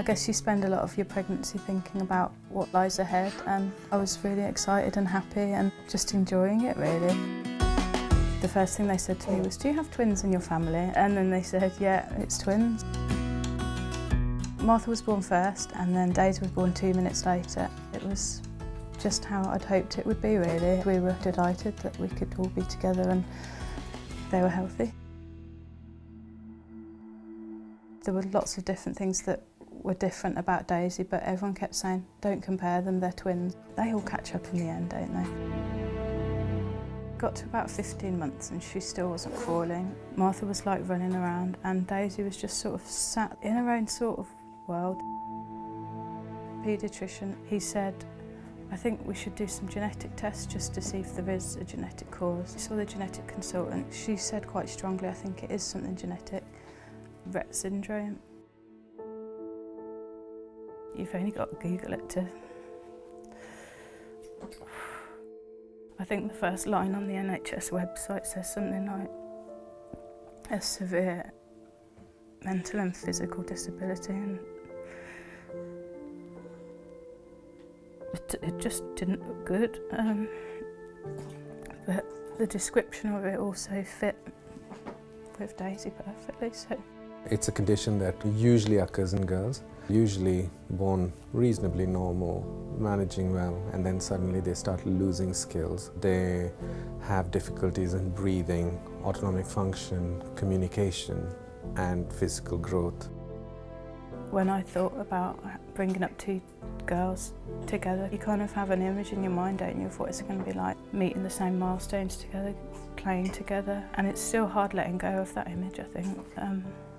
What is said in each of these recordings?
guess you spend a lot of your pregnancy thinking about what lies ahead, and I was really excited and happy and just enjoying it really. The first thing they said to me was, "Do you have twins in your family?" And then they said, "Yeah, it's twins." Martha was born first and then Daisy was born 2 minutes later. It was just how I'd hoped it would be really. We were delighted that we could all be together and they were healthy. There were lots of different things that were different about Daisy, but everyone kept saying, "Don't compare them, they're twins." They all catch up in the end, don't they? Got to about 15 months and she still wasn't crawling. Martha was like running around and Daisy was just sort of sat in her own sort of world. Paediatrician, he said, "I think we should do some genetic tests just to see if there is a genetic cause." He saw the genetic consultant. She said quite strongly, "I think it is something genetic, Rett syndrome." You've only got to Google it to... I think the first line on the NHS website says something like, "A severe mental and physical disability," and it just didn't look good. But the description of it also fit with Daisy perfectly. So it's a condition that usually occurs in girls, usually born reasonably normal, managing well, and then suddenly they start losing skills. They have difficulties in breathing, autonomic function, communication, and physical growth. when I thought about bringing up two girls together, you kind of have an image in your mind, don't you, of what it's going to be like, meeting the same milestones together, playing together, and it's still hard letting go of that image, I think.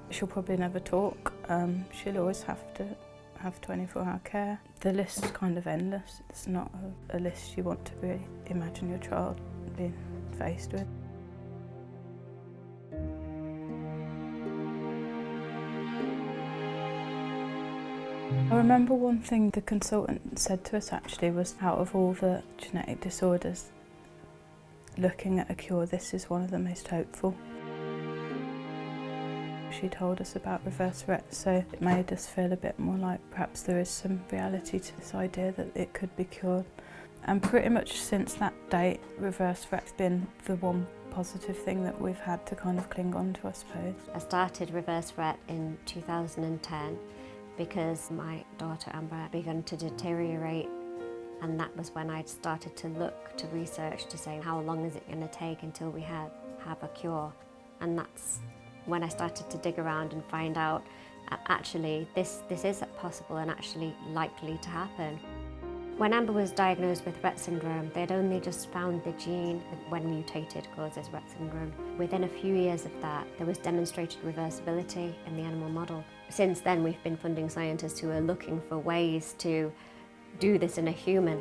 She'll probably never talk. She'll always have to have 24-hour care. The list's kind of endless. It's not a list you want to really imagine your child being faced with. I remember one thing the consultant said to us actually was, out of all the genetic disorders, looking at a cure, this is one of the most hopeful. She told us about Reverse Rett, so it made us feel a bit more like perhaps there is some reality to this idea that it could be cured. And pretty much since that date, Reverse Rett's been the one positive thing that we've had to kind of cling on to, I suppose. I started Reverse Rett in 2010 because my daughter Amber had begun to deteriorate, and that was when I started to look to research to say how long is it going to take until we have a cure. And that's when I started to dig around and find out actually this is possible and actually likely to happen. When Amber was diagnosed with Rett syndrome, they'd only just found the gene when mutated causes Rett syndrome. Within a few years of that, there was demonstrated reversibility in the animal model. Since then, we've been funding scientists who are looking for ways to do this in a human.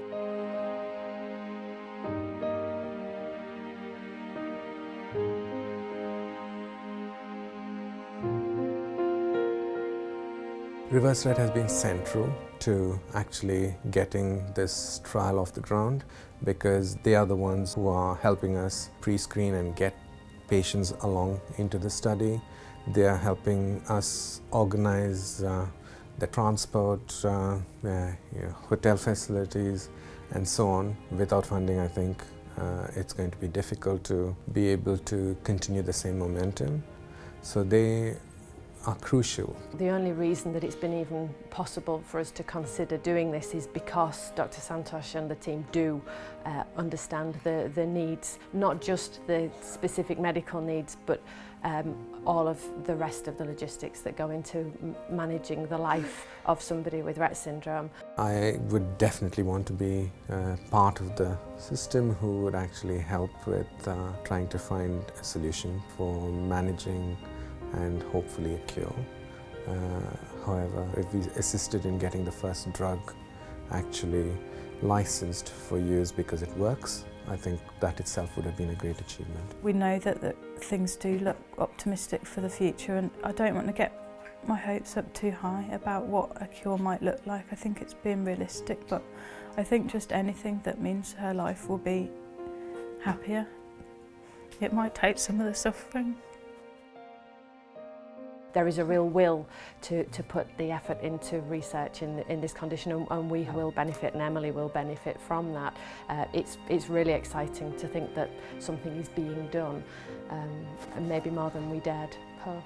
Reverse Rett has been central to actually getting this trial off the ground, because they are the ones who are helping us pre-screen and get patients along into the study. They are helping us organize the transport, hotel facilities and so on. Without funding, I think it's going to be difficult to be able to continue the same momentum. So they are crucial. The only reason that it's been even possible for us to consider doing this is because Dr. Santosh and the team do understand the needs, not just the specific medical needs, but all of the rest of the logistics that go into managing the life of somebody with Rett syndrome. I would definitely want to be part of the system who would actually help with trying to find a solution for managing and hopefully a cure. However, if we assisted in getting the first drug actually licensed for use because it works, I think that itself would have been a great achievement. We know that things do look optimistic for the future, and I don't want to get my hopes up too high about what a cure might look like. I think it's being realistic, but I think just anything that means her life will be happier. It might take some of the suffering. there is a real will to put the effort into research in this condition, and we will benefit, and Emily will benefit from that. It's really exciting to think that something is being done, and maybe more than we dared hope.